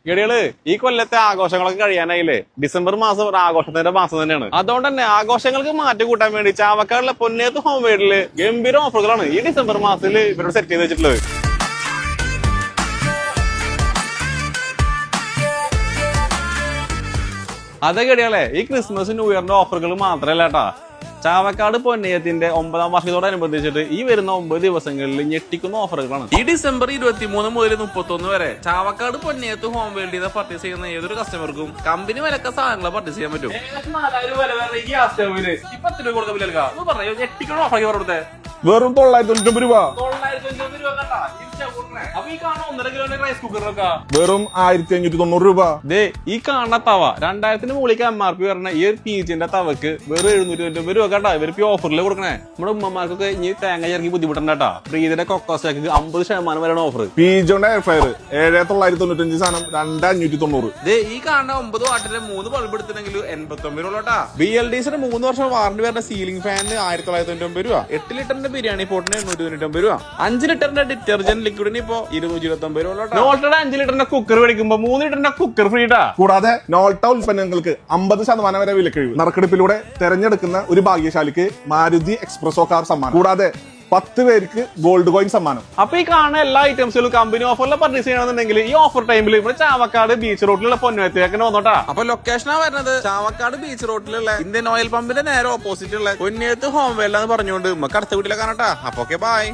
ഗഡികള് ഈ കൊല്ലത്തെ ആഘോഷങ്ങളൊക്കെ കഴിയാനായില്ലേ? ഡിസംബർ മാസം ഒരു ആഘോഷത്തിന്റെ മാസം തന്നെയാണ്. അതുകൊണ്ട് തന്നെ ആഘോഷങ്ങൾക്ക് മാറ്റം കൂട്ടാൻ വേണ്ടി ചാവക്കാടിലെ പൊന്നേത്ത് ഹോം വെയറില് ഗംഭീര ഓഫറുകളാണ് ഈ ഡിസംബർ മാസത്തിൽ ഇവരോട് സെറ്റ് ചെയ്ത് വെച്ചിട്ടുള്ളത്. അതെ ഗഡികളെ, ഈ ക്രിസ്മസ് ന്യൂ ഇയറിന്റെ ഓഫറുകൾ മാത്രമല്ല കേട്ടാ. ചാവക്കാട് പൊന്നയത്തിന്റെ 9ാം വാർഷികത്തോടനുബന്ധിച്ചിട്ട് ഈ വരുന്ന 9 ദിവസങ്ങളിൽ ഞെട്ടിക്കുന്ന ഓഫറുകളാണ്. ഈ ഡിസംബർ 23 മുതൽ 31 വരെ ചാവക്കാട് പൊന്നയത്ത് ഹോം വേൾഡിൽ പർച്ചേസ് ചെയ്യുന്ന ഏതൊരു കസ്റ്റമർക്കും കമ്പനി വിലക്ക സാധനങ്ങൾ പർച്ചേസ് ചെയ്യാൻ പറ്റും. വെറും 999 രൂപ. വെറും 1590 രൂപ. ഈ കാണുന്ന തവ 2000 മുകളിലേക്ക് MRP പറഞ്ഞ ഈ ഒരു പീച്ചിന്റെ തവക്ക് വെറും 799 രൂപ കേട്ടാ ഇവർക്ക് ഓഫറിൽ കൊടുക്കണേ. നമ്മുടെ ഉമ്മമാർക്കൊക്കെ ഇനി തേങ്ങ ചേർക്കി ബുദ്ധിമുട്ടുണ്ടാ. പ്രീതിന്റെ കൊക്കോസ്റ്റേക്ക് 50% വരെയാണ് ഓഫർ. പീജോന്റെ എയർ ഫ്രയർ 7995 സാധനം 2590. ഈ കാണുന്ന 9 വാട്ടിന്റെ 3 ബൾബ് എടുത്തിട്ടുണ്ടെങ്കിൽ 89 രൂപ. BLDസിന്റെ 3 വർഷം വാറന്റി വരുന്ന സീലിംഗ് ഫാനിന് 1990 രൂപ. 8 ലിറ്ററിന്റെ ബിരിയാണി പോട്ടിന് 899 രൂപ. 5 ലിറ്ററിന്റെ ഡിറ്റർജന്റ് ലിക്വിഡിന് ഇപ്പൊ 229 രൂപ. നോൾട്ടയുടെ 5 ലിറ്ററിന്റെ കുക്കർ മേടിക്കുമ്പോ 3 ലിറ്ററിന്റെ കുക്കർ ഫ്രീടാ. കൂടാതെ നോൾട്ട ഉൽപ്പന്നങ്ങൾക്ക് 50% വരെ വിലക്കിഴിവ്. നറുക്കെടുപ്പിലൂടെ തെരഞ്ഞെടുക്കുന്ന ഒരു ഭാഗ്യശാലിക്ക് മാരുതി എക്സ്പ്രസോ കാർ സമ്മാനം. കൂടാതെ 10 പേർക്ക് ഗോൾഡ് കോയിൻ സമ്മാനം. അപ്പൊ ഈ കാണുന്ന എല്ലാ ഐറ്റംസുകളും കമ്പനി ഓഫറിൽ പർച്ചേസ് ചെയ്യണമെന്നുണ്ടെങ്കിൽ ഈ ഓഫർ ടൈമിൽ ഇവിടെ ചാവക്കാട് ബീച്ച് റോഡിലുള്ള പൊന്നേത്തേക്ക് വന്നോട്ടാ. അപ്പൊ ലൊക്കേഷനാ വരുന്നത് ചാവക്കാട് ബീച്ച് റോഡിലുള്ള ഇന്ത്യൻ ഓയിൽ പമ്പിന്റെ നേരെ ഓപ്പോസിറ്റ് ഉള്ള പൊന്നേത്ത് ഹോം വെയർ എന്ന് പറഞ്ഞുകൊണ്ട് നമുക്ക് അടുത്ത വീട്ടിലെ കാണാട്ടാ. അപ്പൊ ഓക്കെ, ബൈ.